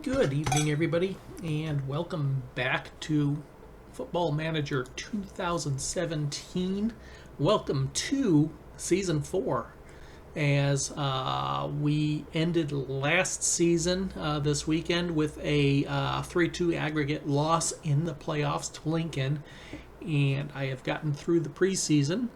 Good evening, everybody, and welcome back to Football Manager 2017. Welcome to Season 4. As we ended last season this weekend with a 3-2 aggregate loss in the playoffs to Lincoln, and I have gotten through the preseason.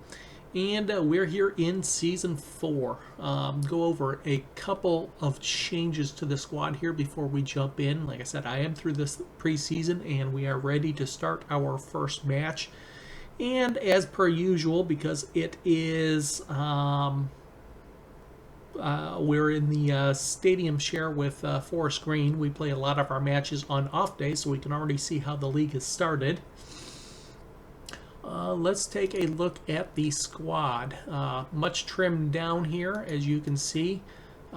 And we're here in Season 4. Go over a couple of changes to the squad here before we jump in. Like I said, I am through this preseason, and we are ready to start our first match. And as per usual, because it is... we're in the stadium share with Forest Green. We play a lot of our matches on off days, so we can already see how the league has started. Let's take a look at the squad. Much trimmed down here, as you can see.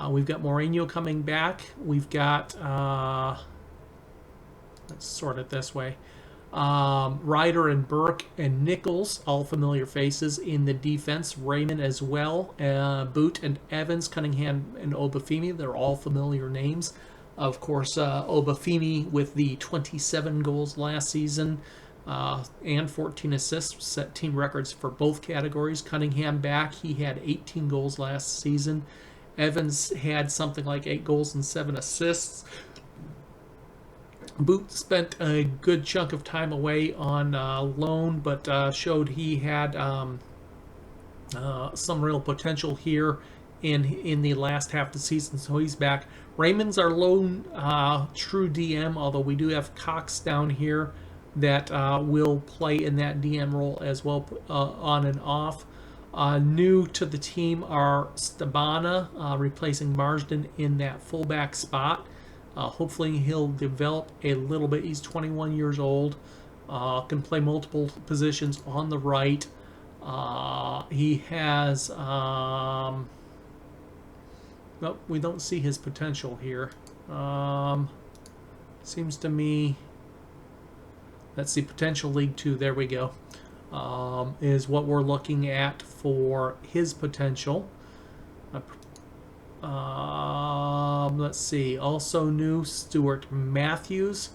We've got Mourinho coming back. We've got, let's sort it this way, Ryder and Burke and Nichols, all familiar faces in the defense. Raymond as well. Boot and Evans, Cunningham and Obafemi, they're all familiar names. Of course, Obafemi with the 27 goals last season. And 14 assists, set team records for both categories. Cunningham back, he had 18 goals last season. Evans had something like 8 goals and 7 assists. Boot spent a good chunk of time away on loan, but showed he had some real potential here in the last half of the season, so he's back. Raymond's our lone true DM, although we do have Cox down here that will play in that DM role as well, on and off. New to the team are Stabana, replacing Marsden in that fullback spot. Hopefully he'll develop a little bit. He's 21 years old, can play multiple positions on the right. He has, well, we don't see his potential here. Seems to me, let's see, potential League 2, there we go, is what we're looking at for his potential. Let's see, also new, Stuart Matthews.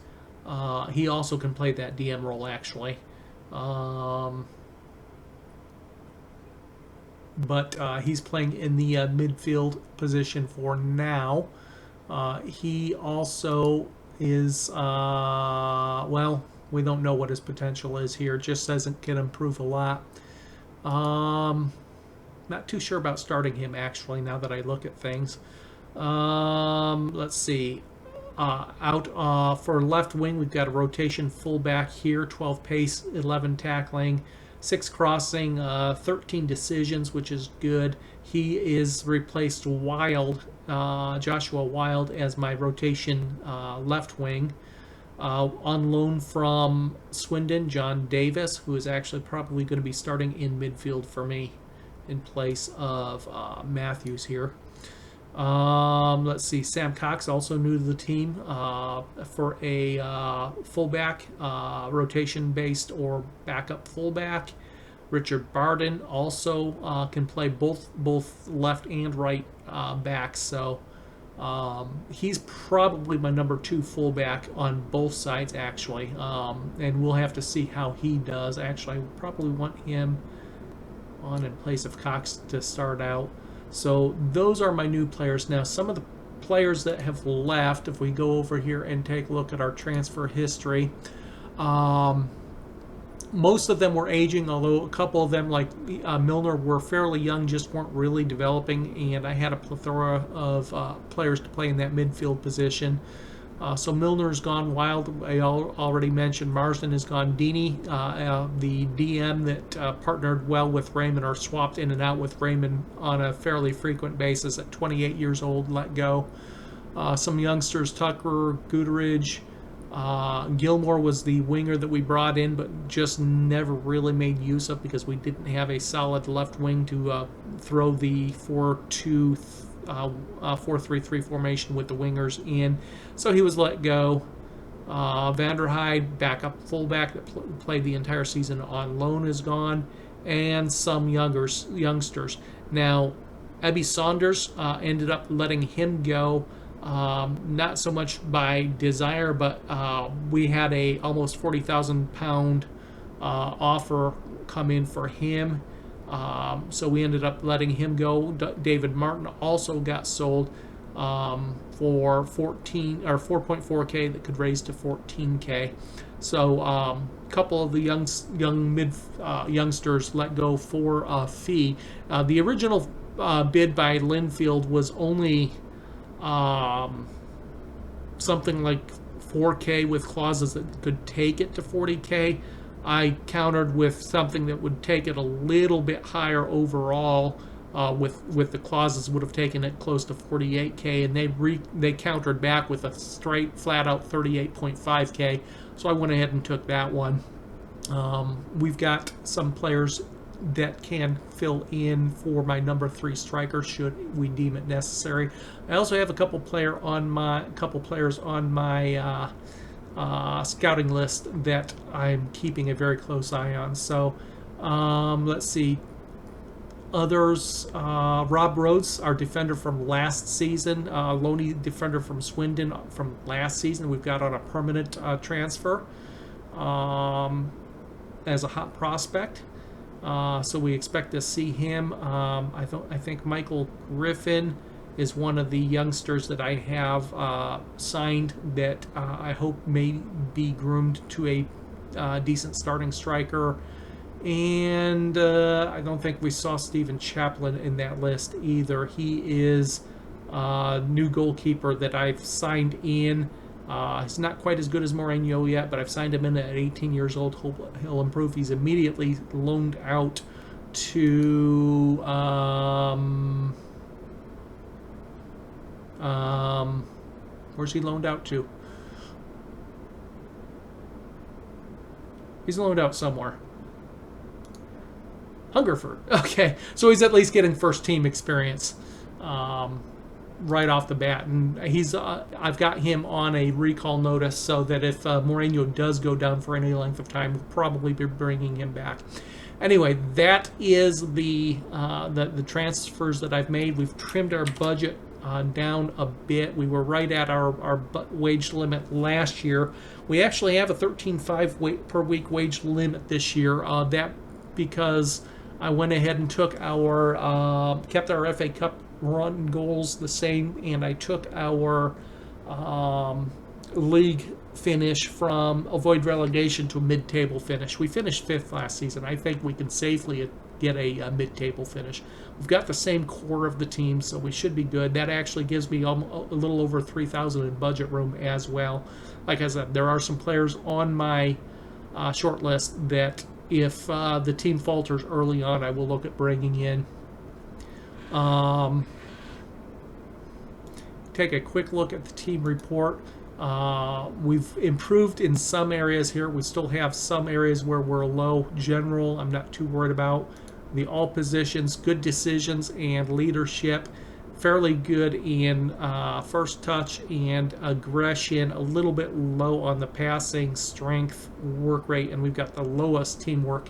He also can play that DM role, actually. But he's playing in the midfield position for now. He also is, well, we don't know what his potential is here. Just says it can improve a lot. Not too sure about starting him, actually, now that I look at things. Let's see. Out for left wing, we've got a rotation fullback here. 12 pace, 11 tackling, 6 crossing, 13 decisions, which is good. He is replaced Joshua Wild, as my rotation left wing. On loan from Swindon, John Davis, who is actually probably going to be starting in midfield for me in place of Matthews here. Let's see, Sam Cox, also new to the team, for a fullback, rotation-based or backup fullback. Richard Barden also can play both left and right backs, so he's probably my number 2 fullback on both sides, actually, and we'll have to see how he does. Actually, I probably want him on in place of Cox to start out. So those are my new players. Now, some of the players that have left, if we go over here and take a look at our transfer history, most of them were aging, although a couple of them, like Milner, were fairly young, just weren't really developing, and I had a plethora of players to play in that midfield position. So Milner's gone. Wild, I already mentioned. Marsden has gone. Deeney, the DM that partnered well with Raymond, or swapped in and out with Raymond on a fairly frequent basis, at 28 years old, let go. Some youngsters, Tucker, Guteridge, Gilmore was the winger that we brought in, but just never really made use of because we didn't have a solid left wing to throw the 4-3-3 formation with the wingers in. So he was let go. Vanderheide, backup fullback that played the entire season on loan, is gone. And some youngsters. Now, Ebby Saunders ended up letting him go. Not so much by desire, but we had a almost 40,000 pound offer come in for him. So we ended up letting him go. David Martin also got sold for 14 or 4.4K that could raise to 14K. So a couple of the youngsters let go for a fee. The original bid by Linfield was only something like 4K with clauses that could take it to 40K. I countered with something that would take it a little bit higher overall. With the clauses would have taken it close to 48K, and they countered back with a straight flat out 38.5K. So I went ahead and took that one. We've got some players that can fill in for my number 3 striker should we deem it necessary. I also have a couple players on my scouting list that I'm keeping a very close eye on. So let's see. Others, Rob Rhodes, our defender from last season, loanee defender from Swindon from last season, we've got on a permanent transfer as a hot prospect. So we expect to see him. I think Michael Griffin is one of the youngsters that I have signed that I hope may be groomed to a decent starting striker. And I don't think we saw Stephen Chaplin in that list either. He is a new goalkeeper that I've signed in. He's not quite as good as Mourinho yet, but I've signed him in at 18 years old. Hope he'll improve. He's immediately loaned out to where's he loaned out to? He's loaned out somewhere. Hungerford. Okay, so he's at least getting first team experience right off the bat, and he's I've got him on a recall notice so that if Mourinho does go down for any length of time, we'll probably be bringing him back. Anyway, that is the transfers that I've made. We've trimmed our budget down a bit. We were right at our wage limit last year. We actually have a 13.5 per week wage limit this year. That because I went ahead and took kept our FA Cup run goals the same, and I took our league finish from avoid relegation to a mid-table finish. We finished 5th last season. I think we can safely get a mid-table finish. We've got the same core of the team, so we should be good. That actually gives me a little over 3,000 in budget room as well. Like I said, there are some players on my short list that if the team falters early on, I will look at bringing in. Take a quick look at the team report. We've improved in some areas here. We still have some areas where we're low. General, I'm not too worried about. The all positions, good decisions and leadership. Fairly good in first touch and aggression. A little bit low on the passing, strength, work rate, and we've got the lowest teamwork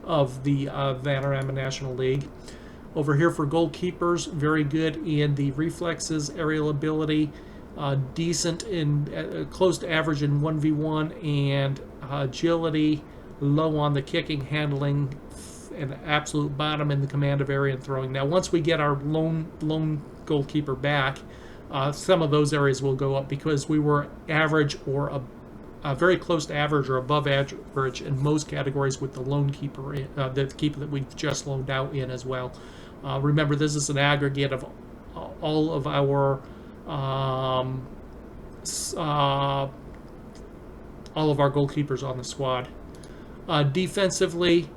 of the Vanarama National League. Over here for goalkeepers, very good in the reflexes, aerial ability, decent in close to average in 1v1, and agility, low on the kicking, handling, and absolute bottom in the command of area and throwing. Now, once we get our lone goalkeeper back, some of those areas will go up because we were average or very close to average or above average in most categories with the lone keeper, the keeper that we just loaned out in as well. Remember, this is an aggregate of all of our goalkeepers on the squad. Defensively,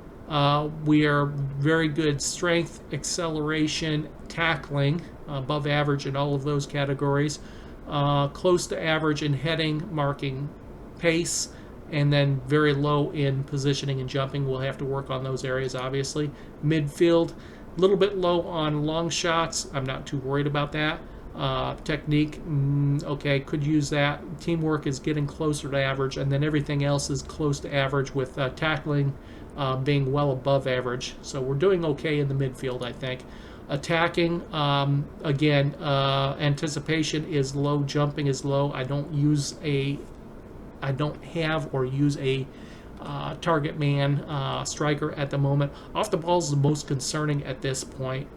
we are very good strength, acceleration, tackling, above average in all of those categories. Close to average in heading, marking, pace, and then very low in positioning and jumping. We'll have to work on those areas, obviously. Midfield, a little bit low on long shots. I'm not too worried about that. Technique, okay, could use that. Teamwork is getting closer to average, and then everything else is close to average with tackling being well above average. So we're doing okay in the midfield, I think. Attacking, again, anticipation is low, jumping is low. I don't have or use a target man striker at the moment. Off the ball is the most concerning at this point,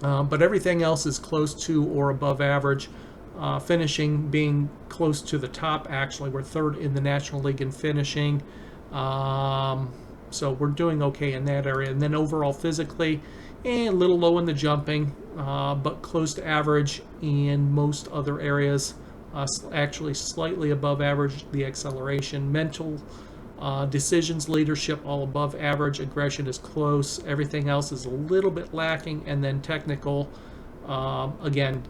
but everything else is close to or above average. Finishing being close to the top, actually. We're third in the National League in finishing. So we're doing okay in that area. And then overall physically, a little low in the jumping, but close to average in most other areas. Actually slightly above average, the acceleration. Mental decisions, leadership, all above average. Aggression is close. Everything else is a little bit lacking. And then technical, again,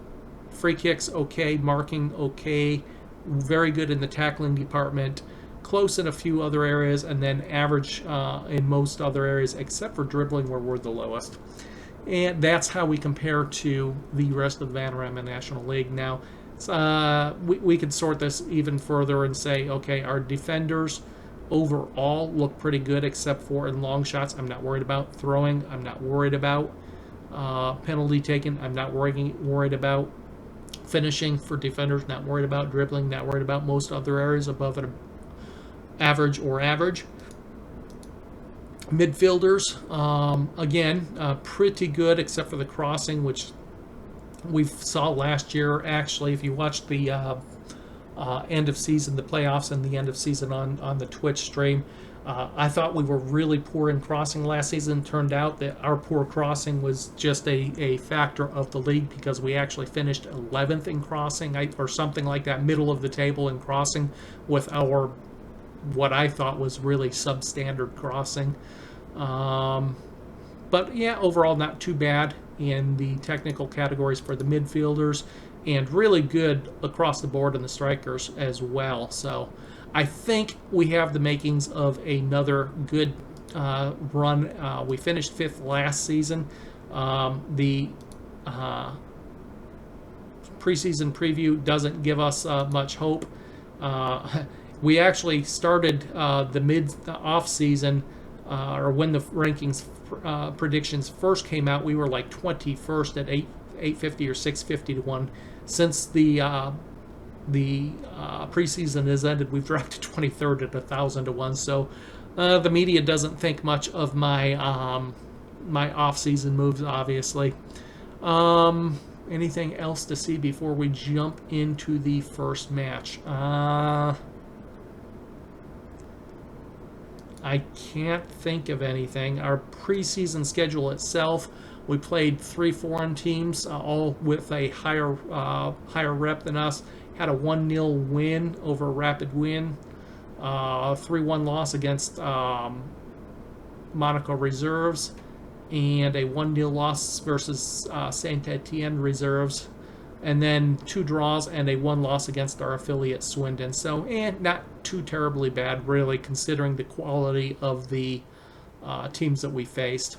free kicks okay, marking okay, very good in the tackling department, close in a few other areas, and then average in most other areas except for dribbling, where we're the lowest. And that's how we compare to the rest of the Vanarama National League. Now, we could sort this even further and say, okay, our defenders overall look pretty good except for in long shots. I'm not worried about throwing. I'm not worried about penalty taken. I'm not worried about finishing for defenders. Not worried about dribbling. Not worried about most other areas above an average or average. Midfielders, again, pretty good except for the crossing, which we saw last year. Actually, if you watched the end of season, the playoffs and the end of season on the Twitch stream, I thought we were really poor in crossing last season. Turned out that our poor crossing was just a factor of the league, because we actually finished 11th in crossing, or something like that, middle of the table in crossing, with our what I thought was really substandard crossing. But yeah, overall not too bad in the technical categories for the midfielders, and really good across the board in the strikers as well. So I think we have the makings of another good run. We finished 5th last season. The preseason preview doesn't give us much hope. We actually started the off season, or when the rankings predictions first came out, we were like 21st at 850 or 650 to 1. Since the preseason has ended, we've dropped to 23rd at 1,000 to 1. So the media doesn't think much of my my off-season moves, obviously. Anything else to see before we jump into the first match? I can't think of anything. Our preseason schedule itself, we played 3 foreign teams, all with a higher rep than us. Had a 1-0 win over Rapid Wien, 3-1 loss against Monaco Reserves, and a 1-0 loss versus Saint Etienne Reserves, and then 2 draws and a 1 loss against our affiliate Swindon. So, not too terribly bad, really, considering the quality of the teams that we faced.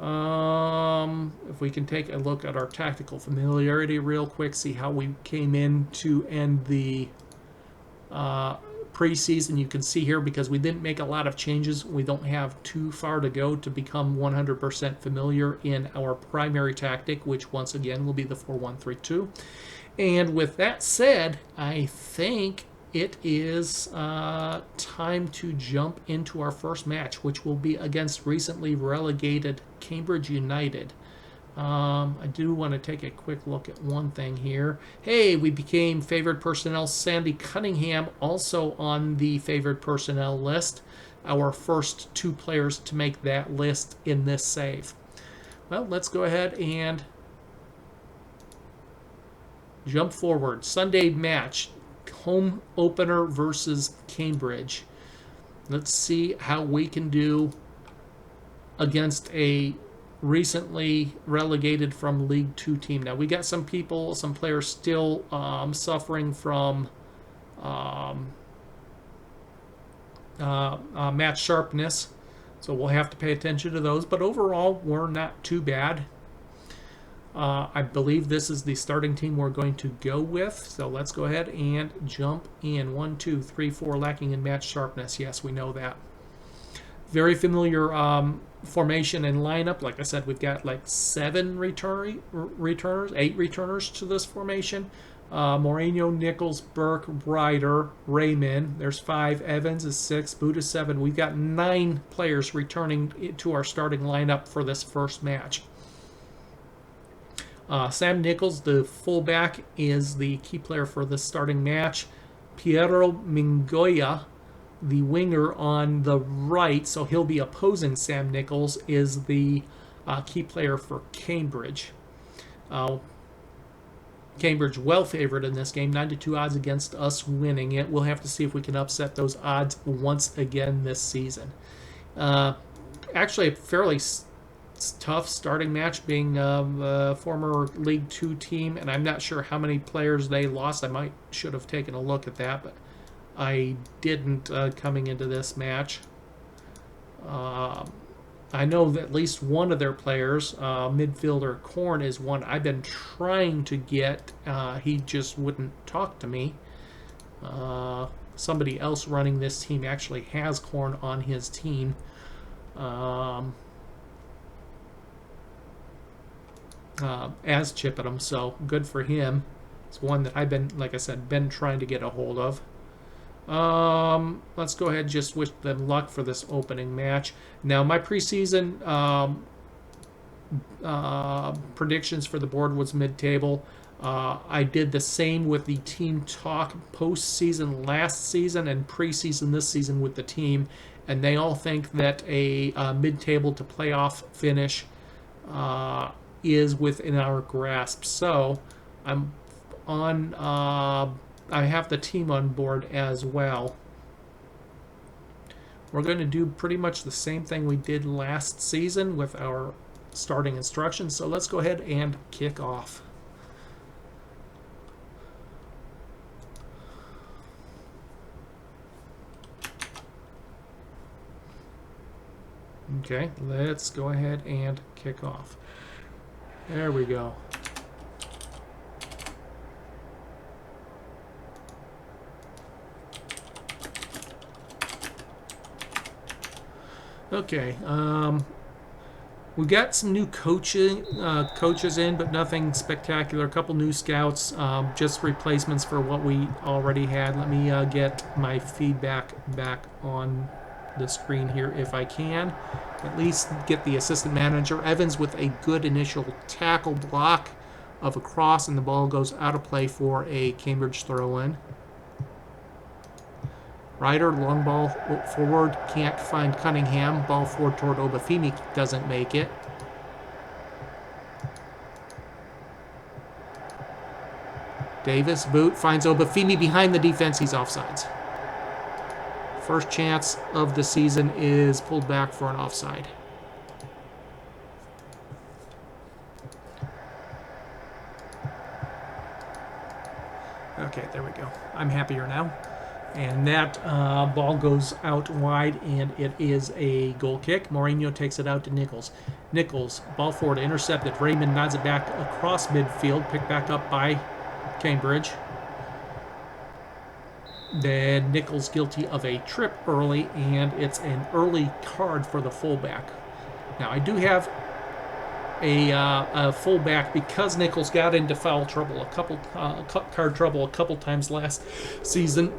If we can take a look at our tactical familiarity real quick, see how we came in to end the preseason. You can see here, because we didn't make a lot of changes, we don't have too far to go to become 100% familiar in our primary tactic, which once again will be the 4-1-3-2. And with that said, I think it is time to jump into our first match, which will be against recently relegated Cambridge United. I do want to take a quick look at one thing here. Hey, we became favored personnel. Sandy Cunningham also on the favored personnel list. Our first 2 players to make that list in this save. Well, let's go ahead and jump forward. Sunday match. Home opener versus Cambridge. Let's see how we can do against a recently relegated from League 2 team. Now, we got some players still suffering from match sharpness, so we'll have to pay attention to those, but overall we're not too bad. I believe this is the starting team we're going to go with, so let's go ahead and jump in. 1, 2, 3, 4, lacking in match sharpness. Yes, we know that. Very familiar formation and lineup. Like I said, we've got like 7 returners, 8 returners to this formation. Mourinho, Nichols, Burke, Ryder, Raymond. There's 5. Evans is 6. Boot is 7. We've got 9 players returning to our starting lineup for this first match. Sam Nichols, the fullback, is the key player for the starting match. Piero Mingoia, the winger on the right, so he'll be opposing Sam Nichols, is the key player for Cambridge. Cambridge well favored in this game, 9-2 odds against us winning it. We'll have to see if we can upset those odds once again this season. Actually, a fairly tough starting match, being a former League 2 team, and I'm not sure how many players they lost. I should have taken a look at that, but I didn't coming into this match. I know that at least one of their players, midfielder Korn, is one I've been trying to get. He just wouldn't talk to me. Somebody else running this team actually has Korn on his team. As Chippenham, so good for him. It's one that I've been, like I said, trying to get a hold of. Let's go ahead and just wish them luck for this opening match. Now, my preseason predictions for the board was mid-table. I did the same with the team talk postseason last season and preseason this season with the team, and they all think that a mid-table to playoff finish is within our grasp. So I'm on. I have the team on board as well. We're going to do pretty much the same thing we did last season with our starting instructions. So let's go ahead and kick off. Okay, let's go ahead and kick off. There we go. Okay, we got some new coaches in, but nothing spectacular. A couple new scouts, just replacements for what we already had. Let me get my feedback back on the screen here if I can. At least get the assistant manager. Evans with a good initial tackle block of a cross, and the ball goes out of play for a Cambridge throw-in. Ryder, long ball forward, can't find Cunningham. Ball forward toward Obafemi, doesn't make it. Davis, boot, finds Obafemi behind the defense. He's offsides. First chance of the season is pulled back for an offside. Okay, there we go. I'm happier now. And that ball goes out wide, and it is a goal kick. Mourinho takes it out to Nichols. Nichols, ball forward, intercepted. Raymond nods it back across midfield, picked back up by Cambridge. Then Nichols guilty of a trip early, and it's an early card for the fullback. Now, I do have a fullback because Nichols got into foul trouble, card trouble a couple times last season.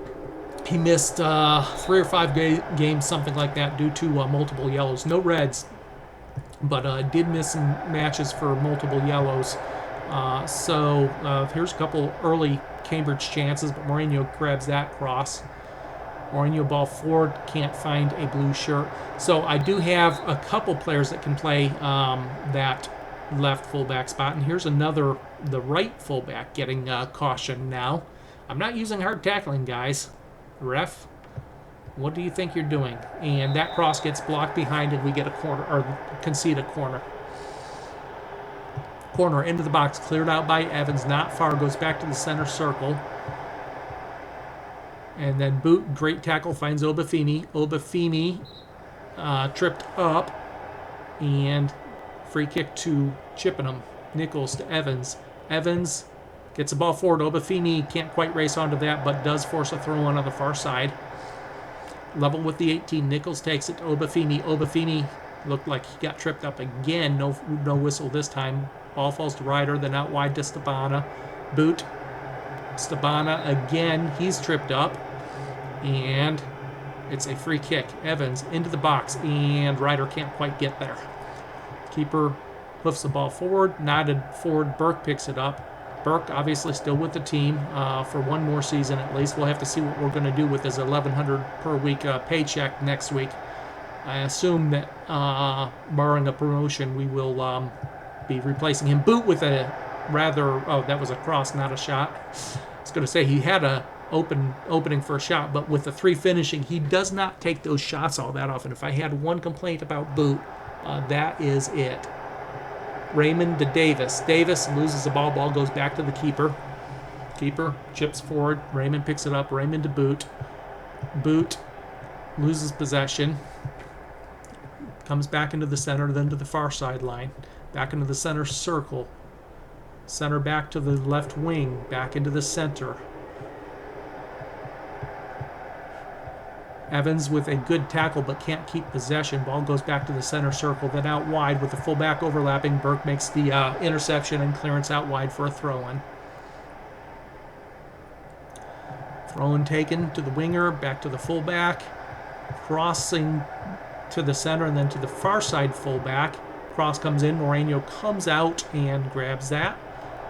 He missed 3 or 5 games, something like that, due to multiple yellows. No reds, but did miss some matches for multiple yellows. So here's a couple early Cambridge chances, but Mourinho grabs that cross. Mourinho ball forward, can't find a blue shirt. So I do have a couple players that can play that left fullback spot. And here's another, the right fullback getting caution now. I'm not using hard tackling, guys. Ref, what do you think you're doing? And that cross gets blocked behind, and we get a corner, or concede a corner. Corner into the box, cleared out by Evans, not far, goes back to the center circle. And then boot, great tackle, finds Obafemi. Obafemi tripped up, and free kick to Chippenham. Nichols to Evans. Evans gets the ball forward. Obafemi can't quite race onto that, but does force a throw-in on the far side. Level with the 18. Nichols takes it to Obafemi. Obafemi Looked like he got tripped up again. No whistle this time. Ball falls to Ryder, then out wide to Stabana. Boot. Stabana again. He's tripped up. And it's a free kick. Evans into the box, and Ryder can't quite get there. Keeper hoofs the ball forward. Nodded forward. Burke picks it up. Burke obviously still with the team for one more season at least. We'll have to see what we're going to do with his $1,100 per week paycheck next week. I assume that barring a promotion, we will be replacing him. Boot with a rather... Oh, that was a cross, not a shot. I was going to say he had a opening for a shot, but with the 3 finishing, he does not take those shots all that often. If I had one complaint about Boot, that is it. Raymond to Davis. Davis loses the ball. Ball goes back to the keeper. Keeper chips forward. Raymond picks it up. Raymond to Boot. Boot loses possession. Comes back into the center, then to the far sideline. Back into the center circle. Center back to the left wing. Back into the center. Evans with a good tackle but can't keep possession. Ball goes back to the center circle, then out wide with the fullback overlapping. Burke makes the interception and clearance out wide for a throw-in. Throw-in taken to the winger, back to the fullback. Crossing to the center and then to the far side fullback. Cross comes in, Moreno comes out and grabs that.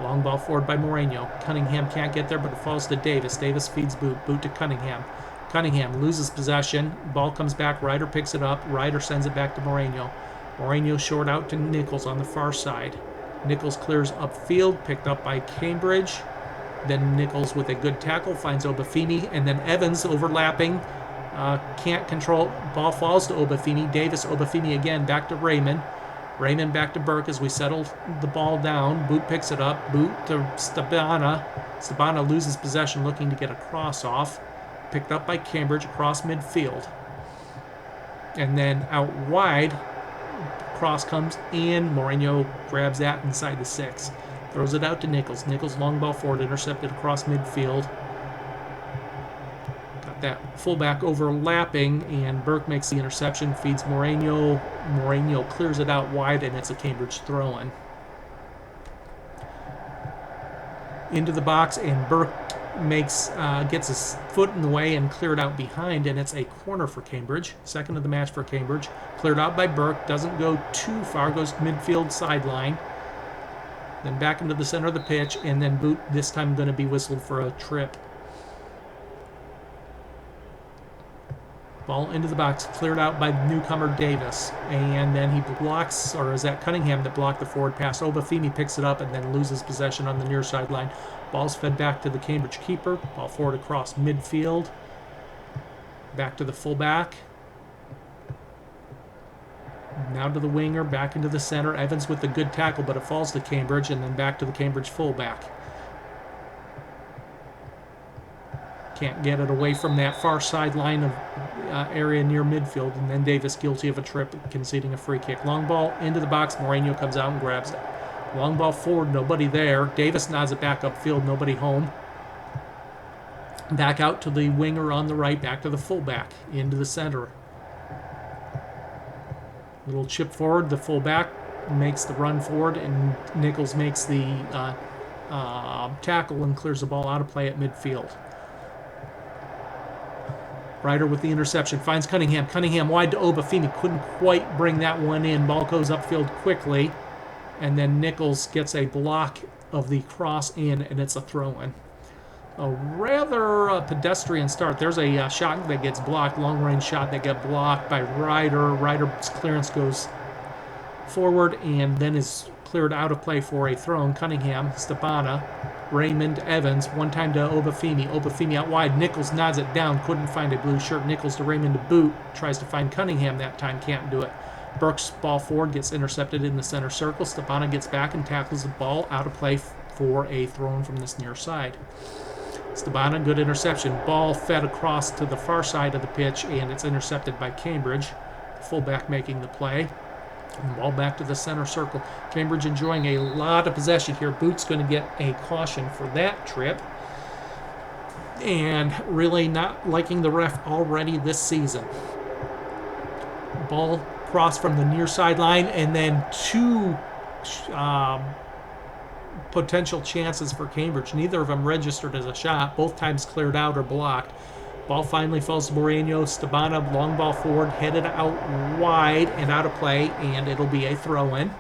Long ball forward by Moreno. Cunningham can't get there, but it falls to Davis. Davis feeds Boot. Boot to Cunningham. Cunningham loses possession. Ball comes back. Ryder picks it up. Ryder sends it back to Moreno. Moreno short out to Nichols on the far side. Nichols clears upfield, picked up by Cambridge. Then Nichols with a good tackle finds Obafemi, and then Evans overlapping. Can't control. Ball falls to Obafemi. Davis, Obafemi again, back to Raymond. Raymond back to Burke as we settle the ball down. Boot picks it up. Boot to Stabana. Stabana loses possession, looking to get a cross off. Picked up by Cambridge across midfield. And then out wide, cross comes in. Moreno grabs that inside the 6. Throws it out to Nichols. Nichols long ball forward, intercepted across midfield. Got that fullback overlapping, and Burke makes the interception, feeds Moreno. Moreno clears it out wide, and it's a Cambridge throw-in. Into the box, and Burke gets his foot in the way and cleared out behind, and it's a corner for Cambridge. Second of the match for Cambridge. Cleared out by Burke, doesn't go too far, goes midfield sideline. Then back into the center of the pitch, and then Boot this time going to be whistled for a trip. Ball into the box, cleared out by newcomer Davis, and then he blocks, or is that Cunningham that blocked the forward pass? Obafemi picks it up and then loses possession on the near sideline. Ball's fed back to the Cambridge keeper. Ball forward across midfield. Back to the fullback. Now to the winger, back into the center. Evans with the good tackle, but it falls to Cambridge, and then back to the Cambridge fullback. Can't get it away from that far sideline of area near midfield, and then Davis guilty of a trip, conceding a free kick. Long ball into the box. Moreno comes out and grabs it. Long ball forward, nobody there. Davis nods it back upfield, nobody home. Back out to the winger on the right, back to the fullback, into the center. Little chip forward, the fullback makes the run forward, and Nichols makes the tackle and clears the ball out of play at midfield. Ryder with the interception, finds Cunningham. Cunningham wide to Obafemi, couldn't quite bring that one in. Ball goes upfield quickly, and then Nichols gets a block of the cross in, and it's a throw-in. A rather pedestrian start. There's a shot that gets blocked, long-range shot that got blocked by Ryder. Ryder's clearance goes forward and then is cleared out of play for a throw-in. Cunningham, Stabana, Raymond, Evans, one time to Obafemi. Obafemi out wide. Nichols nods it down, couldn't find a blue shirt. Nichols to Raymond to Boot, tries to find Cunningham that time, can't do it. Burke's ball forward gets intercepted in the center circle. Stabana gets back and tackles the ball out of play for a throw-in from this near side. Stabana, good interception. Ball fed across to the far side of the pitch, and it's intercepted by Cambridge. The fullback making the play. And ball back to the center circle. Cambridge enjoying a lot of possession here. Boot's going to get a caution for that trip. And really not liking the ref already this season. Ball cross from the near sideline, and then two potential chances for Cambridge. Neither of them registered as a shot. Both times cleared out or blocked. Ball finally falls to Moreno. Stabana, long ball forward, headed out wide and out of play, and it'll be a throw-in.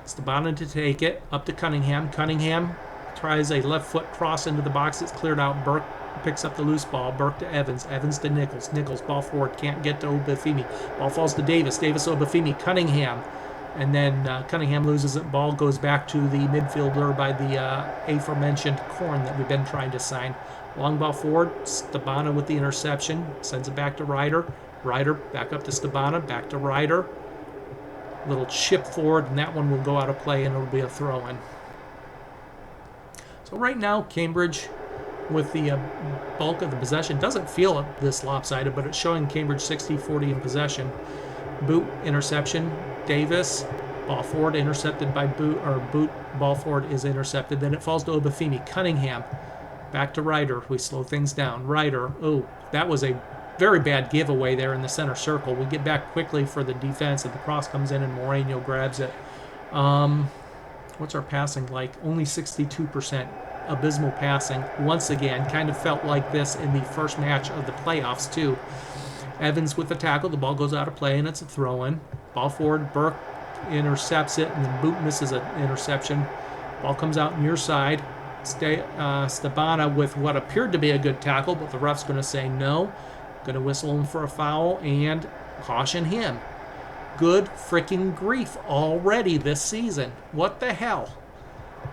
Stabana to take it, up to Cunningham. Cunningham tries a left foot cross into the box. It's cleared out. Burke picks up the loose ball. Burke to Evans. Evans to Nichols. Nichols, ball forward, can't get to Obafemi. Ball falls to Davis. Davis, Obafemi. Cunningham. And then Cunningham loses it. Ball goes back to the midfielder by the aforementioned Corn that we've been trying to sign. Long ball forward. Stabana with the interception. Sends it back to Ryder. Ryder back up to Stabana. Back to Ryder. Little chip forward, and that one will go out of play, and it'll be a throw-in. So right now, Cambridge, with the bulk of the possession, doesn't feel this lopsided, but it's showing Cambridge 60-40 in possession. Boot, interception. Davis, ball forward, intercepted by Boot, or Boot, ball forward is intercepted. Then it falls to Obafemi. Cunningham, back to Ryder. We slow things down. Ryder, oh, that was a very bad giveaway there in the center circle. We get back quickly for the defense, and the cross comes in, and Moreno grabs it. What's our passing like? Only 62%. Abysmal passing. Once again, kind of felt like this in the first match of the playoffs, too. Evans with the tackle. The ball goes out of play, and it's a throw-in. Ball forward. Burke intercepts it, and then Boot misses an interception. Ball comes out near side. Stabana with what appeared to be a good tackle, but the ref's going to say no. Going to whistle him for a foul and caution him. Good freaking grief already this season. What the hell?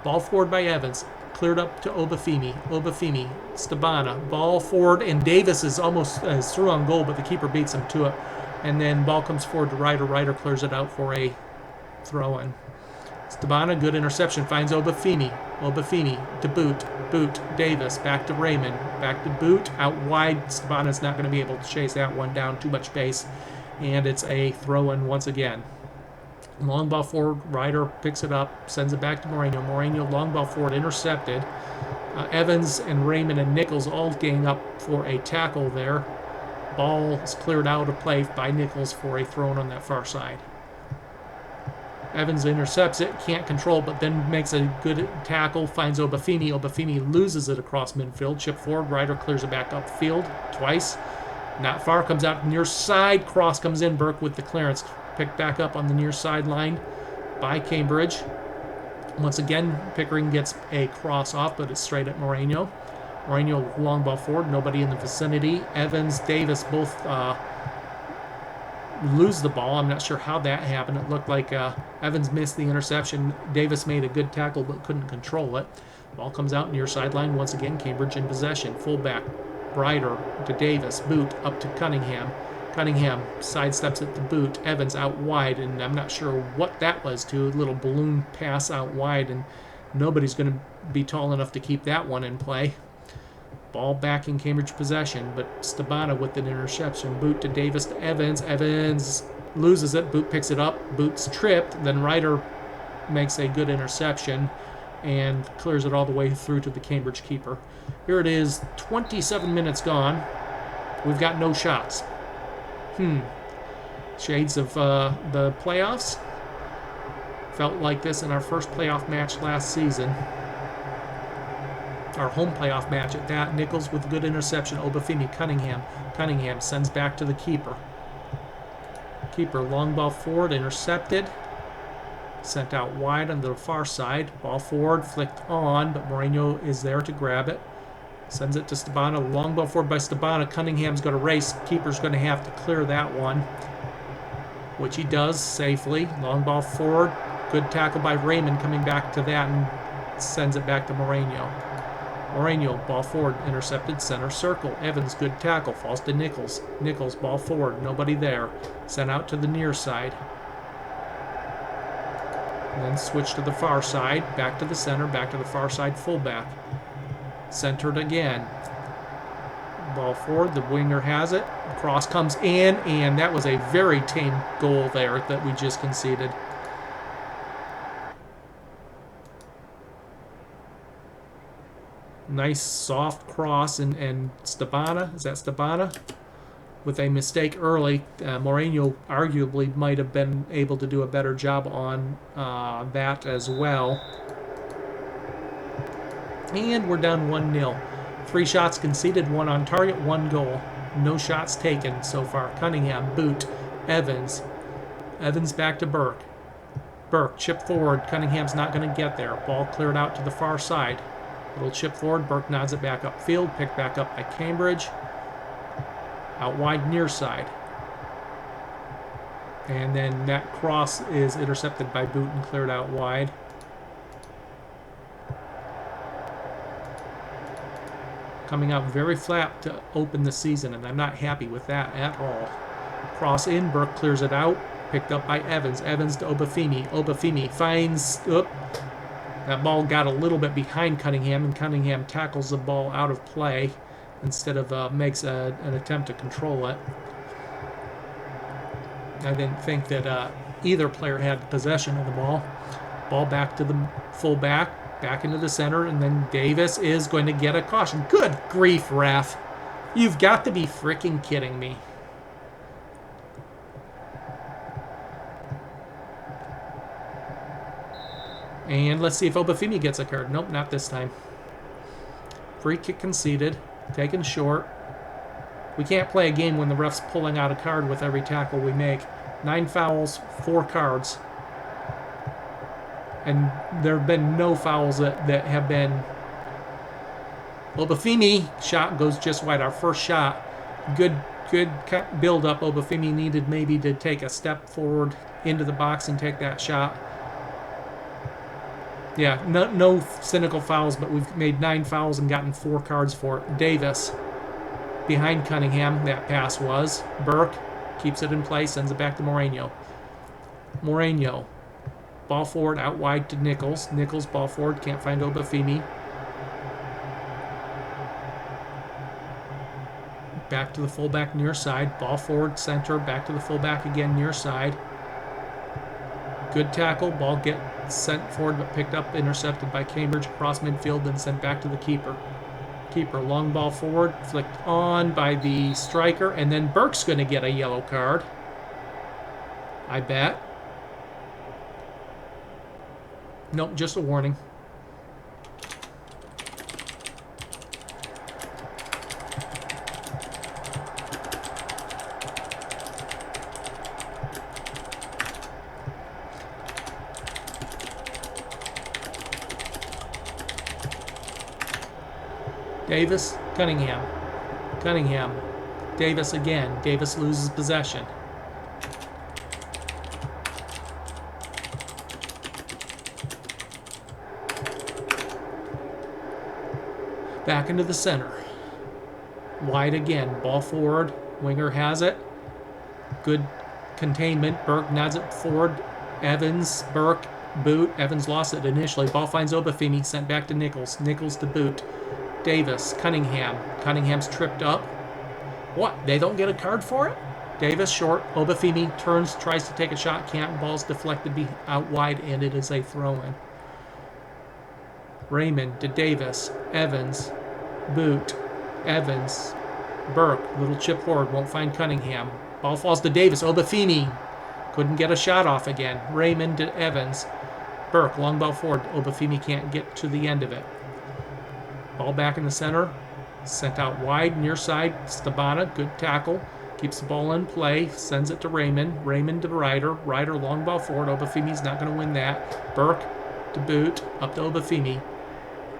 Ball forward by Evans. Cleared up to Obafemi. Obafemi, Stabana. Ball forward, and Davis is almost through on goal, but the keeper beats him to it. And then ball comes forward to Ryder. Ryder clears it out for a throw-in. Stabana, good interception, finds Obafemi. Obafemi to Boot. Boot, Davis, back to Raymond. Back to Boot, out wide. Stabana's not going to be able to chase that one down. Too much space. And it's a throw-in once again. Long ball forward, Ryder picks it up, sends it back to Moreno. Moreno, long ball forward, intercepted. Evans and Raymond and Nichols all gang up for a tackle there. Ball is cleared out of play by Nichols for a throw-in on that far side. Evans intercepts it, can't control, but then makes a good tackle, finds Obafemi. Obafemi loses it across midfield. Chip forward, Ryder clears it back upfield twice. Not far, comes out near side. Cross comes in, Burke with the clearance. Picked back up on the near sideline by Cambridge. Once again, Pickering gets a cross off, but it's straight at Moreno. Moreno, long ball forward, nobody in the vicinity. Evans, Davis both lose the ball. I'm not sure how that happened. It looked like Evans missed the interception. Davis made a good tackle but couldn't control it. Ball comes out near sideline. Once again, Cambridge in possession. Fullback, Ryder to Davis. Boot up to Cunningham. Cunningham sidesteps it to Boot. Evans out wide, and I'm not sure what that was to. A little balloon pass out wide, and nobody's going to be tall enough to keep that one in play. Ball back in Cambridge possession, but Stabana with an interception. Boot to Davis to Evans. Evans loses it. Boot picks it up. Boot's tripped. Then Ryder makes a good interception and clears it all the way through to the Cambridge keeper. Here it is, 27 minutes gone. We've got no shots. Shades of the playoffs. Felt like this in our first playoff match last season. Our home playoff match at that. Nichols with a good interception. Obafemi, Cunningham. Cunningham sends back to the keeper. Keeper, long ball forward, intercepted. Sent out wide on the far side. Ball forward, flicked on, but Moreno is there to grab it. Sends it to Stabana. Long ball forward by Stabana. Cunningham's going to race. Keeper's going to have to clear that one, which he does safely. Long ball forward. Good tackle by Raymond coming back to that and sends it back to Moreno. Moreno, ball forward, intercepted, center circle. Evans, good tackle, falls to Nichols. Nichols, ball forward, nobody there. Sent out to the near side. And then switch to the far side, back to the center, back to the far side, fullback. Centered again. Ball forward, the winger has it. Cross comes in, and that was a very tame goal there that we just conceded. Nice soft cross, and Stabana, is that Stabana? with a mistake early. Moreno arguably might have been able to do a better job on that as well. And we're down 1-0. 3 shots conceded, 1 on target, 1 goal. No shots taken so far. Cunningham, boot, Evans. Evans back to Burke. Burke, chip forward. Cunningham's not going to get there. Ball cleared out to the far side. Little chip forward. Burke nods it back upfield. Picked back up by Cambridge. Out wide, near side. And then that cross is intercepted by Boot and cleared out wide. Coming out very flat to open the season, and I'm not happy with that at all. Cross in, Burke clears it out. Picked up by Evans. Evans to Obafemi. Obafemi finds... That ball got a little bit behind Cunningham, and Cunningham tackles the ball out of play instead of makes an attempt to control it. I didn't think that either player had possession of the ball. Ball back to the fullback, back into the center, and then Davis is going to get a caution. Good grief, ref. You've got to be freaking kidding me. And let's see if Obafemi gets a card. Nope, not this time. Free kick conceded. Taken short. We can't play a game when the ref's pulling out a card with every tackle we make. 9 fouls, 4 cards. And there have been no fouls that have been... Obafemi shot goes just wide. Our first shot. Good build-up. Obafemi needed maybe to take a step forward into the box and take that shot. Yeah, no cynical fouls, but we've made 9 fouls and gotten 4 cards for it. Davis, behind Cunningham, that pass was. Burke keeps it in place, sends it back to Moreno. Moreno, ball forward, out wide to Nichols. Nichols, ball forward, can't find Obafemi. Back to the fullback near side. Ball forward, center, back to the fullback again near side. Good tackle, ball get sent forward but picked up, intercepted by Cambridge, across midfield, then sent back to the keeper. Keeper, long ball forward, flicked on by the striker, and then Burke's going to get a yellow card. I bet. Nope, just a warning. Davis, Cunningham. Cunningham. Davis again. Davis loses possession. Back into the center. Wide again. Ball forward. Winger has it. Good containment. Burke nods it forward. Evans, Burke, Boot. Evans lost it initially. Ball finds Obafemi. Sent back to Nichols. Nichols to Boot. Davis, Cunningham. Cunningham's tripped up. What? They don't get a card for it? Davis short. Obafemi turns, tries to take a shot. Can't. Ball's deflected out wide, and it is a throw-in. Raymond to Davis. Evans. Boot. Evans. Burke. Little chip forward. Won't find Cunningham. Ball falls to Davis. Obafemi. Couldn't get a shot off again. Raymond to Evans. Burke. Long ball forward. Obafemi can't get to the end of it. Ball back in the center. Sent out wide, near side. Stabana, good tackle. Keeps the ball in play. Sends it to Raymond. Raymond to Ryder. Ryder, long ball forward. Obafemi's not going to win that. Burke to Boot. Up to Obafemi.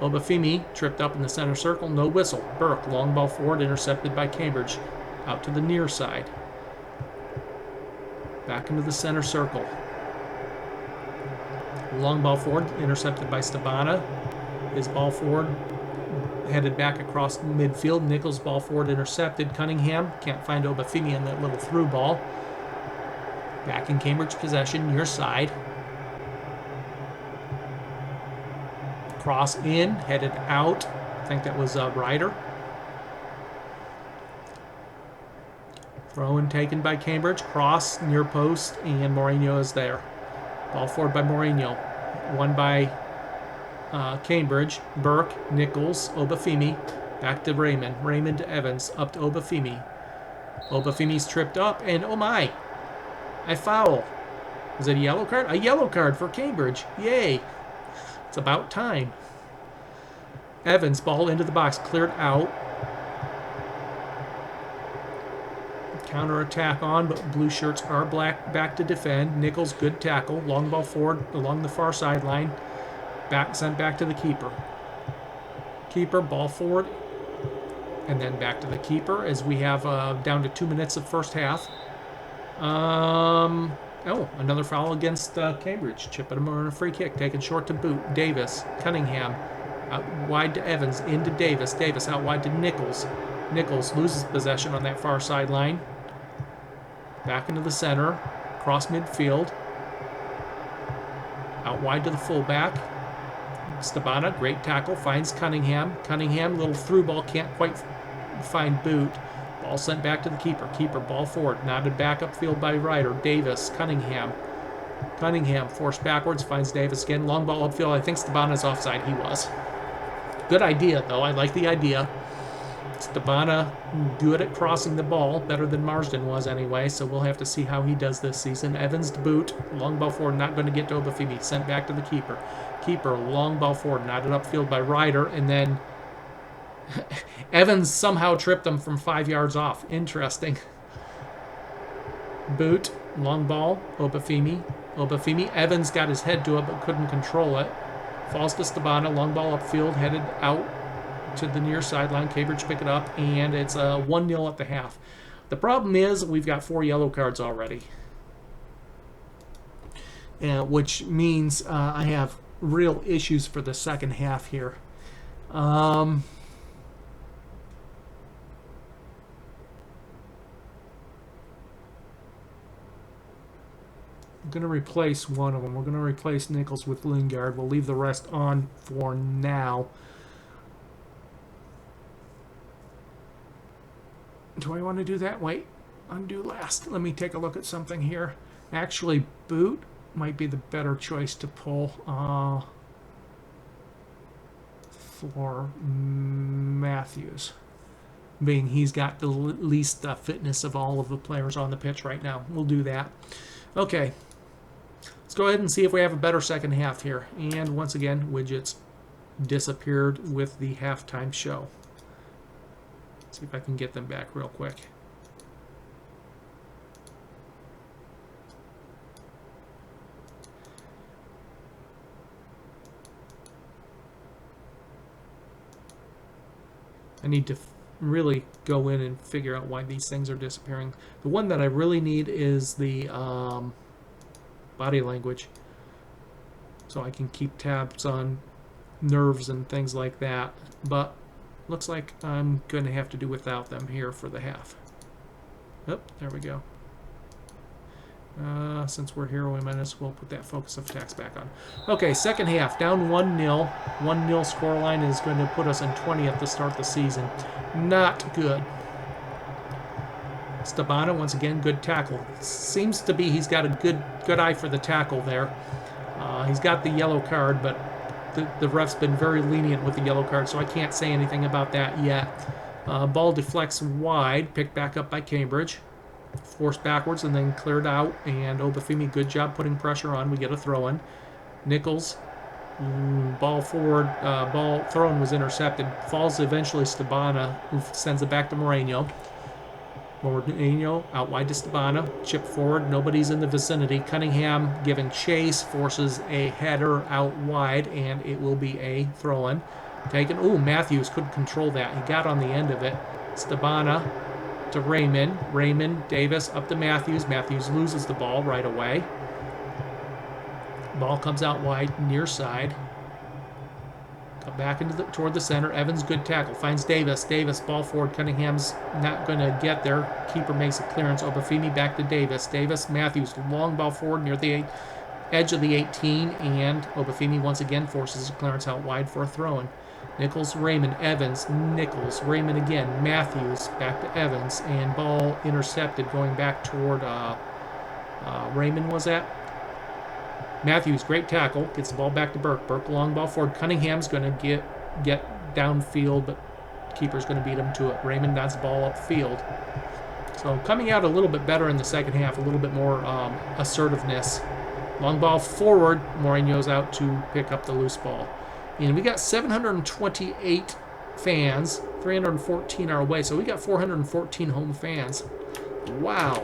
Obafemi tripped up in the center circle. No whistle. Burke, long ball forward. Intercepted by Cambridge. Out to the near side. Back into the center circle. Long ball forward. Intercepted by Stabana. His ball forward. Headed back across midfield. Nichols, ball forward, intercepted. Cunningham can't find Obafemi on that little through ball. Back in Cambridge possession, near side. Cross in, headed out. I think that was Ryder. Throw in taken by Cambridge. Cross near post, and Moreno is there. Ball forward by Moreno. Won by Cambridge. Burke, Nichols, Obafemi. Back to Raymond. Raymond to Evans. Up to Obafemi. Obafemi's tripped up, and oh my, I foul. Is it a yellow card? A yellow card for Cambridge. Yay. It's about time. Evans, ball into the box, cleared out. Counter attack on, but blue shirts are back to defend. Nichols, good tackle. Long ball forward along the far sideline. Sent back to the keeper. Keeper, ball forward. And then back to the keeper as we have down to 2 minutes of first half. Oh, another foul against Cambridge. Chippenham on a free kick. Taken short to boot. Davis. Cunningham. Out wide to Evans. Into Davis. Davis out wide to Nichols. Nichols loses possession on that far sideline. Back into the center. Cross midfield. Out wide to the fullback. Stabana, great tackle. Finds Cunningham. Cunningham, little through ball. Can't quite find boot. Ball sent back to the keeper. Keeper, ball forward. Knotted back upfield by Ryder. Davis, Cunningham. Cunningham forced backwards. Finds Davis again. Long ball upfield. I think Stabana's offside. He was. Good idea, though. I like the idea. Stabana, good at crossing the ball. Better than Marsden was anyway, so we'll have to see how he does this season. Evans to boot. Long ball forward. Not going to get to Obafemi. Sent back to the keeper. Keeper, long ball forward. Knotted upfield by Ryder, and then Evans somehow tripped him from 5 yards off. Interesting. Boot, long ball, Obafemi. Obafemi, Evans got his head to it but couldn't control it. Falls to Stabana, long ball upfield, headed out to the near sideline. Cambridge pick it up, and it's 1-0 at the half. The problem is we've got 4 yellow cards already, which means I have real issues for the second half here. I'm going to replace one of them. We're going to replace Nichols with Lingard. We'll leave the rest on for now. Do I want to do that? Wait, undo last. Let me take a look at something here. Actually, boot might be the better choice to pull for Matthews, being he's got the least fitness of all of the players on the pitch right now. We'll do that. Okay, let's go ahead and see if we have a better second half here. And once again, widgets disappeared with the halftime show. See if I can get them back real quick. I need to really go in and figure out why these things are disappearing. The one that I really need is the body language, so I can keep tabs on nerves and things like that. But looks like I'm going to have to do without them here for the half. Oh, there we go. Since we're here, we'll put that focus of attacks back on. Okay, second half, down 1-0. 1-0 scoreline is going to put us in 20th to start the season. Not good. Stabana, once again, good tackle. Seems to be he's got a good eye for the tackle there. He's got the yellow card, but the ref's been very lenient with the yellow card, so I can't say anything about that yet. Ball deflects wide, picked back up by Cambridge. Forced backwards and then cleared out, and Obafemi, good job putting pressure on. We get a throw-in. Nichols, ball forward, ball throw-in was intercepted. Falls eventually Stabana, who sends it back to Moreno. Moreno out wide to Stabana, chip forward, nobody's in the vicinity. Cunningham giving chase, forces a header out wide, and it will be a throw-in. Taken, Matthews couldn't control that. He got on the end of it. Stabana to Raymond. Raymond, Davis, up to Matthews. Matthews loses the ball right away. Ball comes out wide, near side. Come back into toward the center. Evans, good tackle. Finds Davis. Davis, ball forward. Cunningham's not going to get there. Keeper makes a clearance. Obafemi back to Davis. Davis, Matthews, long ball forward near the edge of the 18, and Obafemi once again forces a clearance out wide for a throw-in. Nichols, Raymond, Evans, Nichols, Raymond again, Matthews, back to Evans, and ball intercepted going back toward Raymond was that? Matthews, great tackle, gets the ball back to Burke. Burke, long ball forward. Cunningham's going to get downfield, but keeper's going to beat him to it. Raymond nods the ball upfield. So coming out a little bit better in the second half, a little bit more assertiveness. Long ball forward, Mourinho's out to pick up the loose ball. And we got 728 fans, 314 are away, so we got 414 home fans. Wow.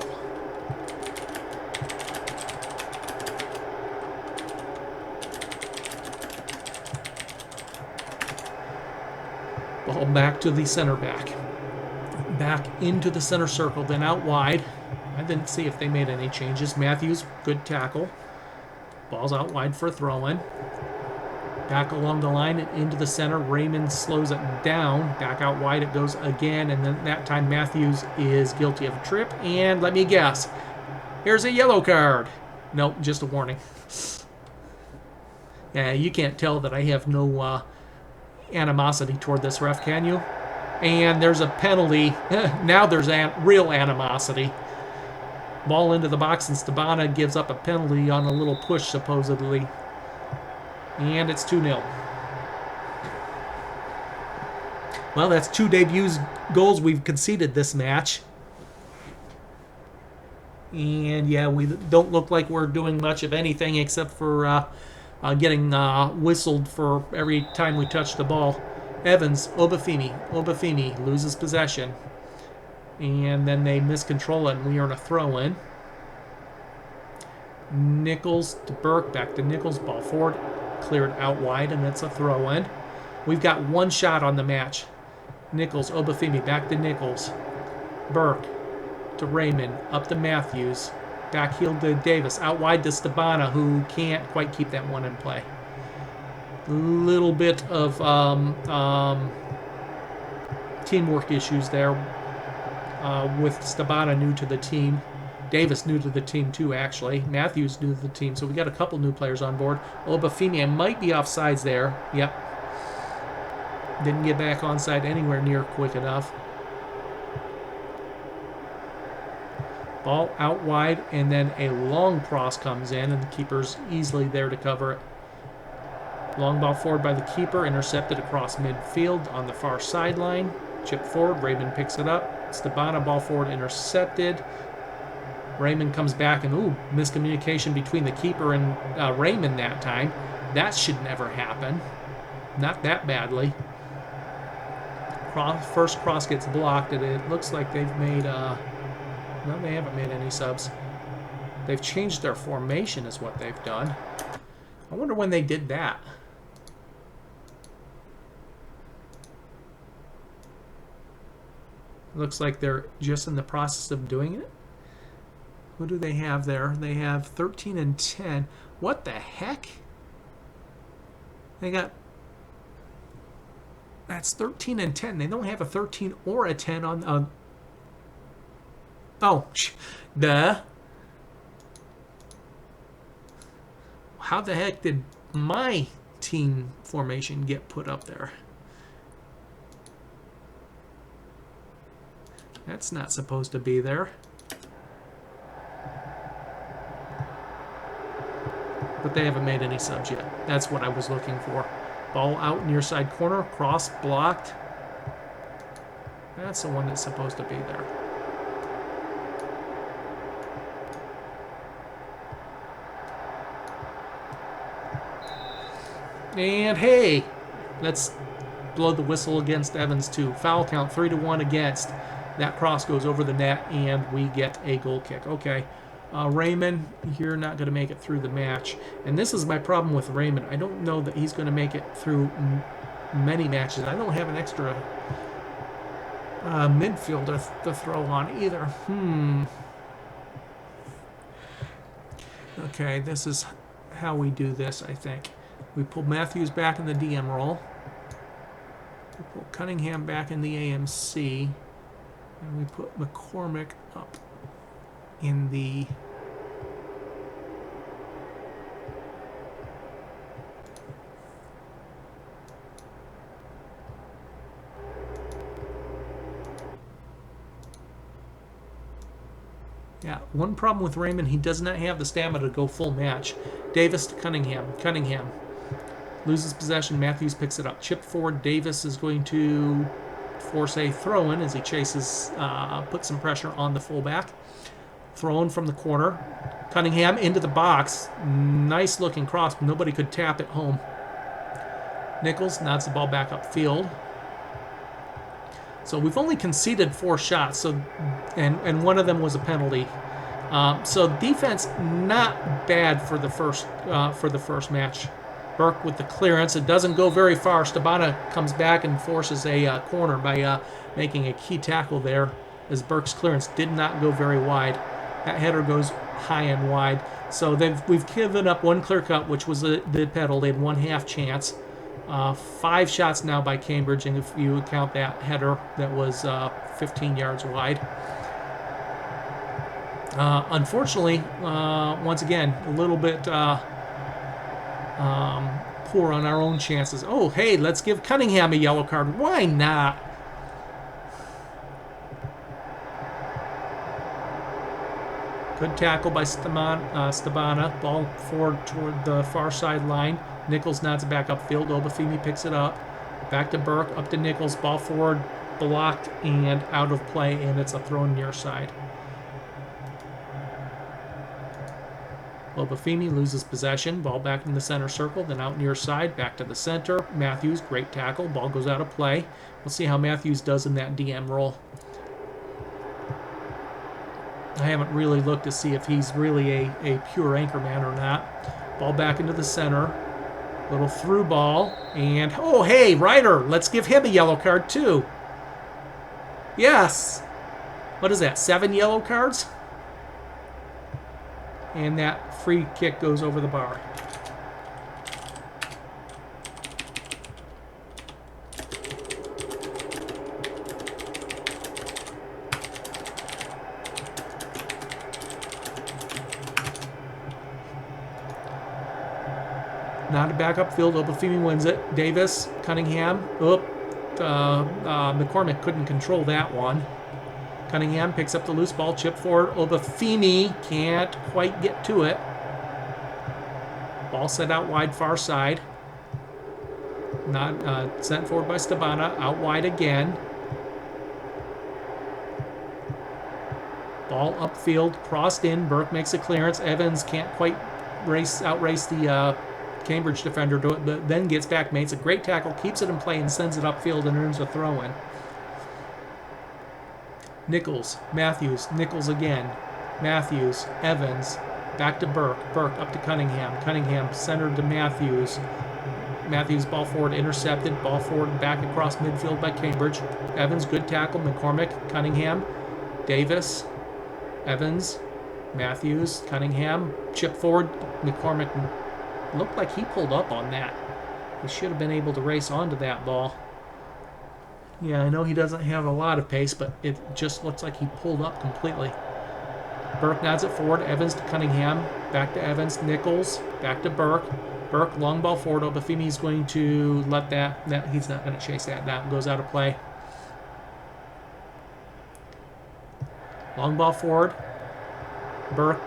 Ball back to the center back. Back into the center circle, then out wide. I didn't see if they made any changes. Matthews, good tackle. Ball's out wide for a throw-in. Back along the line and into the center. Raymond slows it down. Back out wide it goes again, and then that time Matthews is guilty of a trip. And let me guess, here's a yellow card. Nope, just a warning. Yeah, you can't tell that I have no animosity toward this ref, can you? And there's a penalty. Now there's real animosity. Ball into the box, and Stabana gives up a penalty on a little push, supposedly. And it's 2-0. Well, that's 2 debuts goals we've conceded this match. And yeah, we don't look like we're doing much of anything except for getting whistled for every time we touch the ball. Evans, Obafemi loses possession. And then they miscontrol it, and we earn a throw-in. Nichols to Burke, back to Nichols, ball forward, cleared out wide, and it's a throw-in. We've got 1 shot on the match. Nichols, Obafemi, back to Nichols. Burke to Raymond, up to Matthews. Back heel to Davis, out wide to Stabana, who can't quite keep that one in play. Little bit of teamwork issues there with Stabana new to the team. Davis new to the team too, actually. Matthews new to the team, so we got a couple new players on board. Obafemi might be offsides there. Yep. Didn't get back onside anywhere near quick enough. Ball out wide, and then a long cross comes in, and the keeper's easily there to cover it. Long ball forward by the keeper, intercepted across midfield on the far sideline. Chip forward, Raymond picks it up. Stabana, ball forward, intercepted. Raymond comes back, and ooh, miscommunication between the keeper and Raymond that time. That should never happen. Not that badly. First cross gets blocked, and it looks like they've made... no, they haven't made any subs. They've changed their formation is what they've done. I wonder when they did that. Looks like they're just in the process of doing it. Who do they have there? They have 13 and 10. What the heck? They got... That's 13 and 10. They don't have a 13 or a 10 on... Oh, duh. How the heck did my team formation get put up there? That's not supposed to be there. But they haven't made any subs yet. That's what I was looking for. Ball out near side corner. Cross blocked. That's the one that's supposed to be there. And hey, let's blow the whistle against Evans too. Foul count 3-1 against. That cross goes over the net, and we get a goal kick. Okay, Raymond, you're not going to make it through the match. And this is my problem with Raymond. I don't know that he's going to make it through many matches. I don't have an extra midfielder to throw on either. Okay, this is how we do this, I think. We pull Matthews back in the DM role. We pull Cunningham back in the AMC. And we put McCormick up in the... Yeah, one problem with Raymond, he does not have the stamina to go full match. Davis to Cunningham. Cunningham loses possession. Matthews picks it up. Chip forward. Davis is going to force a throw-in as he chases, puts some pressure on the fullback. Thrown from the corner. Cunningham into the box. Nice looking cross. Nobody could tap it home. Nichols nods the ball back upfield. So we've only conceded 4 shots, so and one of them was a penalty. So defense not bad for the first match. Burke with the clearance. It doesn't go very far. Stabana comes back and forces a corner by making a key tackle there, as Burke's clearance did not go very wide. That header goes high and wide. So we've given up 1 clear cut, which was the pedal. They had 1 half chance. 5 shots now by Cambridge, and if you count that header, that was 15 yards wide. Unfortunately, once again, a little bit poor on our own chances. Oh, hey, let's give Cunningham a yellow card. Why not? Good tackle by Stabana. Ball forward toward the far sideline. Nichols nods it back upfield. Obafemi picks it up. Back to Burke. Up to Nichols. Ball forward. Blocked and out of play, and it's a throw near side. Obafemi loses possession. Ball back in the center circle. Then out near side. Back to the center. Matthews. Great tackle. Ball goes out of play. We'll see how Matthews does in that DM role. I haven't really looked to see if he's really a pure anchor man or not. Ball back into the center. Little through ball. And, oh, hey, Ryder, let's give him a yellow card too. Yes. What is that, 7 yellow cards? And that free kick goes over the bar. Not a back upfield. Obafemi wins it. Davis, Cunningham. McCormick couldn't control that one. Cunningham picks up the loose ball. Chip forward. Obafemi can't quite get to it. Ball set out wide, far side. Not sent forward by Stabana. Out wide again. Ball upfield. Crossed in. Burke makes a clearance. Evans can't quite outrace the Cambridge defender, but then gets back, makes a great tackle, keeps it in play, and sends it upfield and earns a throw-in. Nichols, Matthews, Nichols again. Matthews, Evans, back to Burke. Burke up to Cunningham. Cunningham centered to Matthews. Matthews ball forward, intercepted. Ball forward and back across midfield by Cambridge. Evans, good tackle. McCormick, Cunningham, Davis, Evans, Matthews, Cunningham, chip forward. McCormick looked like he pulled up on that. He should have been able to race onto that ball. Yeah, I know he doesn't have a lot of pace, but it just looks like he pulled up completely. Burke nods it forward. Evans to Cunningham. Back to Evans. Nichols. Back to Burke. Burke, long ball forward. Obafemi's going to let that. He's not going to chase that down. Goes out of play. Long ball forward. Burke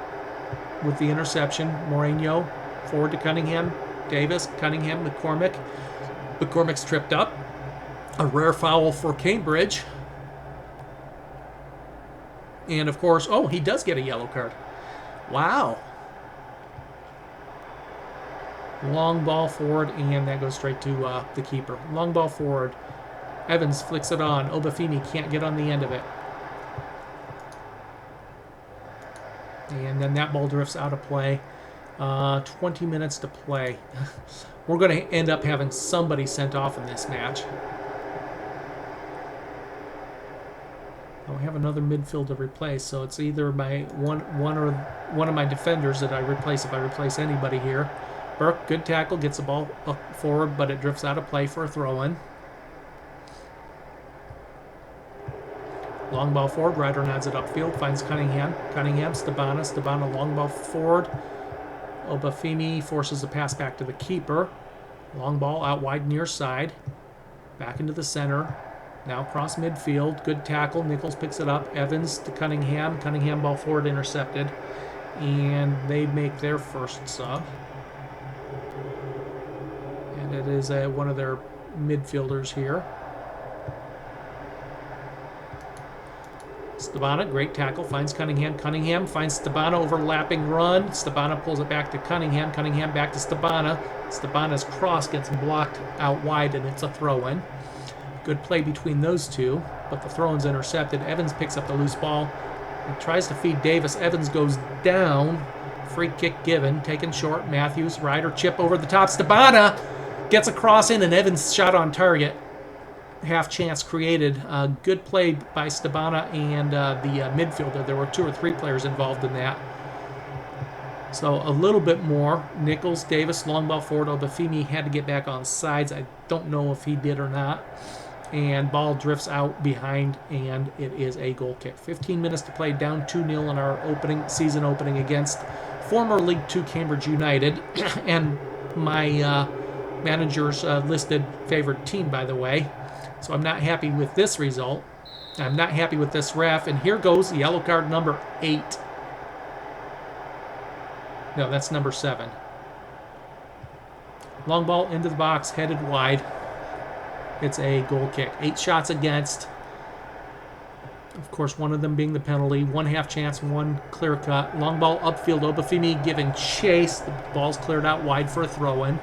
with the interception. Moreno forward to Cunningham. Davis. Cunningham. McCormick. McCormick's tripped up. A rare foul for Cambridge. And, of course, oh, he does get a yellow card. Wow. Long ball forward, and that goes straight to the keeper. Long ball forward. Evans flicks it on. Obafemi can't get on the end of it. And then that ball drifts out of play. 20 minutes to play. We're going to end up having somebody sent off in this match. I have another midfield to replace, so it's either my one of my defenders that I replace if I replace anybody here. Burke, good tackle, gets the ball up forward, but it drifts out of play for a throw-in. Long ball forward, Ryder nods it upfield, finds Cunningham. Cunningham, Stabana, long ball forward. Obafemi forces a pass back to the keeper. Long ball out wide near side. Back into the center. Now cross midfield. Good tackle. Nichols picks it up. Evans to Cunningham. Cunningham ball forward intercepted. And they make their first sub. And it is one of their midfielders here. Stabana, great tackle, finds Cunningham. Cunningham finds Stabana, overlapping run. Stabana pulls it back to Cunningham. Cunningham back to Stabana. Stabana's cross gets blocked out wide, and it's a throw-in. Good play between those two, but the throw-in's intercepted. Evans picks up the loose ball and tries to feed Davis. Evans goes down. Free kick given, taken short. Matthews, Ryder, chip over the top. Stabana gets a cross in, and Evans shot on target. Half chance created. Good play by Stabana and the midfielder. There were 2 or 3 players involved in that. So a little bit more. Nichols, Davis, long ball forward. Obafemi had to get back on sides. I don't know if he did or not. And ball drifts out behind, and it is a goal kick. 15 minutes to play, down 2-0 in our season opening against former League 2 Cambridge United. And my manager's listed favorite team, by the way. So I'm not happy with this result. I'm not happy with this ref. And here goes yellow card number 8. No, that's number 7. Long ball into the box, headed wide. It's a goal kick. 8 shots against. Of course, one of them being the penalty. 1 half chance, 1 clear cut. Long ball upfield. Obafemi giving chase. The ball's cleared out wide for a throw-in.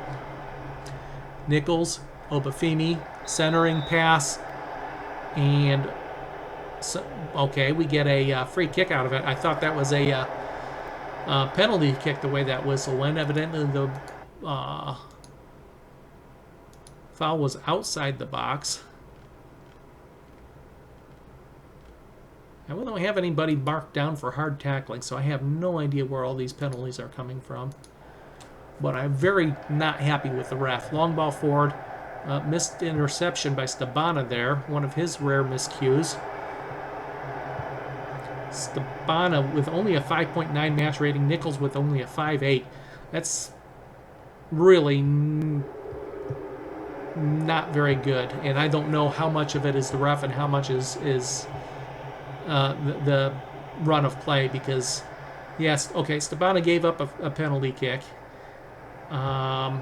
Nichols, Obafemi, centering pass. And, so, okay, we get a free kick out of it. I thought that was a penalty kick the way that whistle went. Evidently, the foul was outside the box. And we don't have anybody marked down for hard tackling, so I have no idea where all these penalties are coming from. But I'm very not happy with the ref. Long ball forward. Missed interception by Stabana there. One of his rare miscues. Stabana with only a 5.9 match rating. Nichols with only a 5.8. That's really not very good. And I don't know how much of it is the ref and how much is the run of play, because, yes, okay, Stabana gave up a penalty kick. But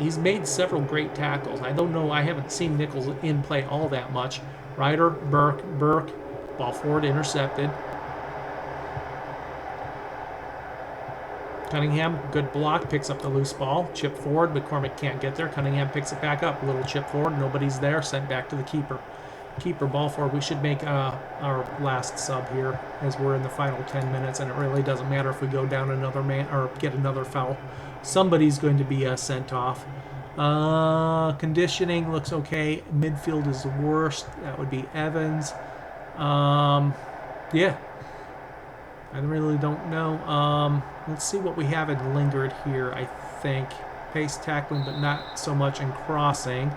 he's made several great tackles. I don't know. I haven't seen Nichols in play all that much. Ryder, Burke, ball forward, intercepted. Cunningham, good block, picks up the loose ball. Chip forward, McCormick can't get there. Cunningham picks it back up. Little chip forward, nobody's there. Sent back to the keeper. Keeper, ball forward. We should make our last sub here, as we're in the final 10 minutes, and it really doesn't matter if we go down another man or get another foul. Somebody's going to be sent off. Conditioning looks okay. Midfield is the worst. That would be Evans. Yeah. I really don't know. Let's see what we have in lingered here, I think. Pace tackling, but not so much in crossing.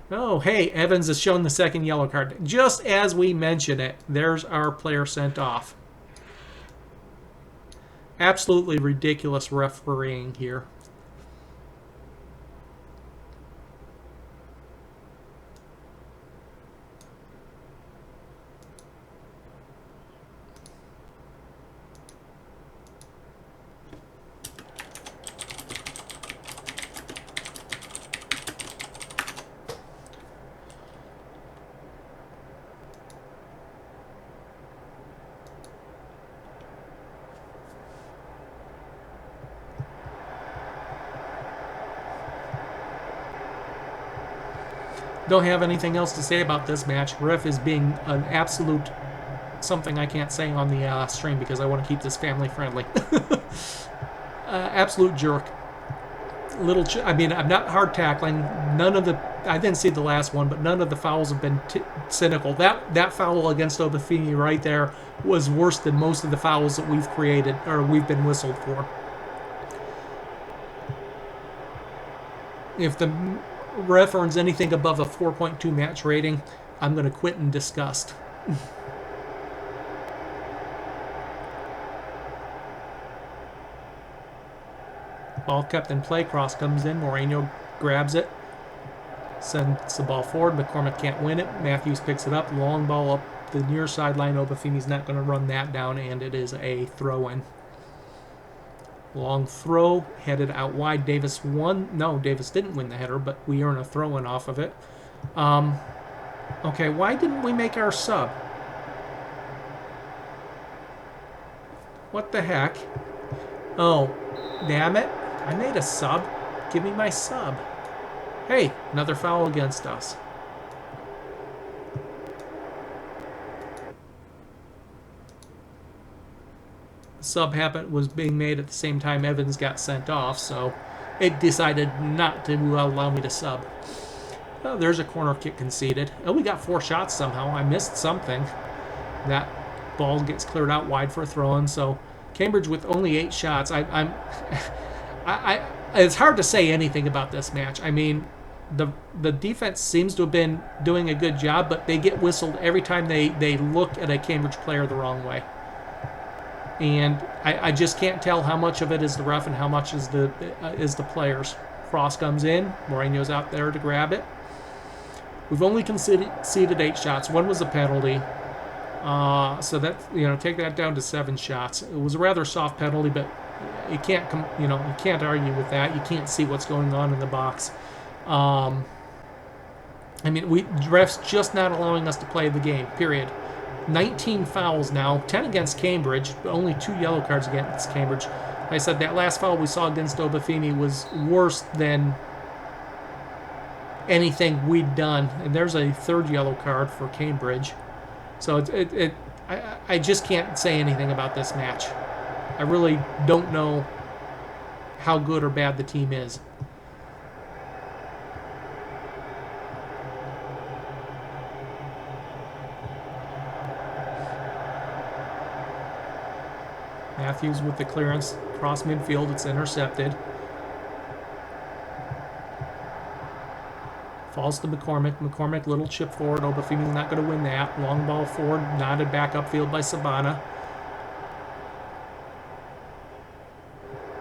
Oh, hey, Evans has shown the second yellow card. Just as we mention it, there's our player sent off. Absolutely ridiculous refereeing here. Don't have anything else to say about this match. Ref is being an absolute something I can't say on the stream because I want to keep this family friendly. Absolute jerk. I mean, I'm not hard tackling. I didn't see the last one, but none of the fouls have been cynical. That foul against Obafemi right there was worse than most of the fouls that we've created or we've been whistled for. If the ref earns anything above a 4.2 match rating, I'm going to quit in disgust. Ball kept in play. Cross comes in. Moreno grabs it. Sends the ball forward. McCormick can't win it. Matthews picks it up. Long ball up the near sideline. Obafemi's not going to run that down, and it is a throw-in. Long throw, headed out wide. Davis won. No, Davis didn't win the header, but we earn a throw-in off of it. Okay, why didn't we make our sub? What the heck? Oh, damn it. I made a sub. Give me my sub. Hey, another foul against us. The sub was being made at the same time Evans got sent off, so it decided not to allow me to sub. Oh, there's a corner kick conceded. Oh, we got 4 shots somehow. I missed something. That ball gets cleared out wide for a throw-in, so Cambridge with only 8 shots. It's hard to say anything about this match. I mean, the defense seems to have been doing a good job, but they get whistled every time they look at a Cambridge player the wrong way. And I just can't tell how much of it is the ref and how much is the players. Frost comes in. Moreno's out there to grab it. We've only conceded 8 shots. 1 was a penalty. So that, take that down to 7 shots. It was a rather soft penalty, but you can't you can't argue with that. You can't see what's going on in the box. I mean, refs just not allowing us to play the game. Period. 19 fouls now, 10 against Cambridge, but only 2 yellow cards against Cambridge. Like I said, that last foul we saw against Obafemi was worse than anything we'd done. And there's a 3rd yellow card for Cambridge. So I just can't say anything about this match. I really don't know how good or bad the team is. Matthews with the clearance across midfield. It's intercepted. Falls to McCormick. McCormick, little chip forward. Obafemi's not going to win that. Long ball forward. Nodded back upfield by Sabana.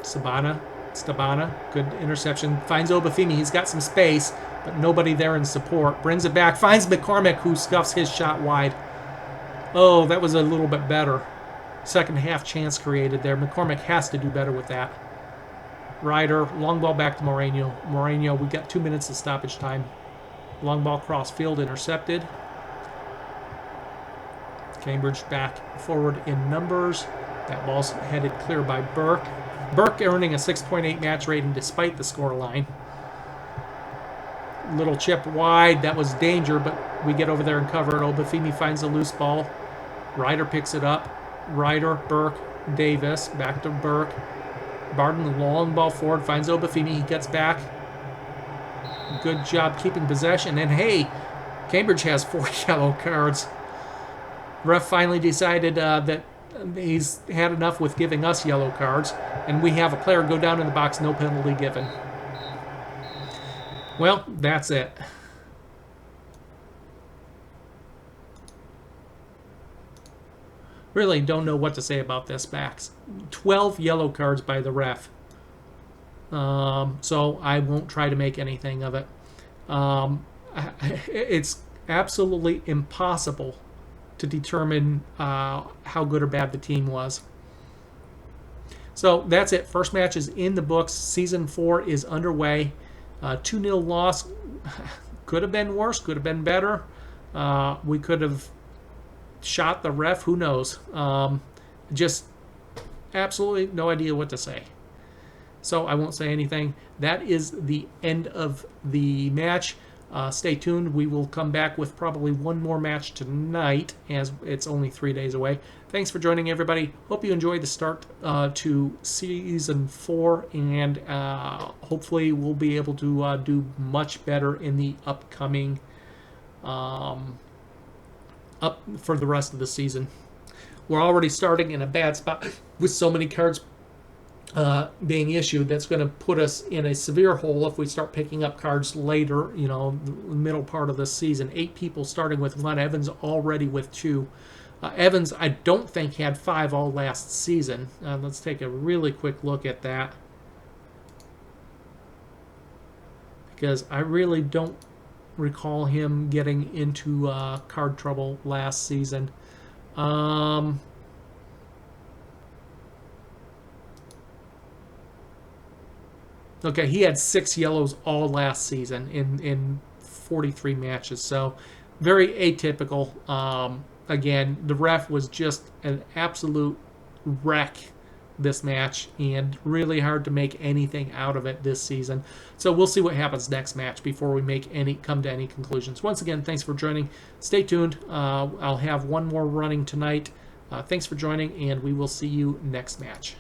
Stabana. Good interception. Finds Obafemi. He's got some space, but nobody there in support. Brings it back. Finds McCormick, who scuffs his shot wide. Oh, that was a little bit better. Second half chance created there. McCormick has to do better with that. Ryder, long ball back to Moreno. Moreno, we got 2 minutes of stoppage time. Long ball cross field intercepted. Cambridge back forward in numbers. That ball's headed clear by Burke. Burke earning a 6.8 match rating despite the score line. Little chip wide. That was danger, but we get over there and cover it. Obafemi finds a loose ball. Ryder picks it up. Ryder, Burke, Davis, back to Burke. Barden, long ball forward, finds Obafemi. He gets back. Good job keeping possession. And hey, Cambridge has 4 yellow cards. Ref finally decided that he's had enough with giving us yellow cards. And we have a player go down in the box, no penalty given. Well, that's it. Really don't know what to say about this, Max. 12 yellow cards by the ref. So I won't try to make anything of it. It's absolutely impossible to determine how good or bad the team was. So that's it. First match is in the books. Season 4 is underway. 2-0 loss. Could have been worse. Could have been better. We could have shot the ref. Who knows? Just absolutely no idea what to say. So I won't say anything. That is the end of the match. Stay tuned. We will come back with probably one more match tonight, as it's only 3 days away. Thanks for joining, everybody. Hope you enjoyed the start to Season 4, and hopefully we'll be able to do much better in the upcoming up for the rest of the season. We're already starting in a bad spot with so many cards being issued. That's going to put us in a severe hole if we start picking up cards later, the middle part of the season. 8 people starting with 1. Evans already with 2. Evans, I don't think, had 5 all last season. Let's take a really quick look at that, because I really don't recall him getting into card trouble last season. Okay, he had 6 yellows all last season in 43 matches. So very atypical. Again, the ref was just an absolute wreck this match, and really hard to make anything out of it this season. So we'll see what happens next match before we come to any conclusions. Once again, thanks for joining. Stay tuned. I'll have one more running tonight. Thanks for joining, and we will see you next match.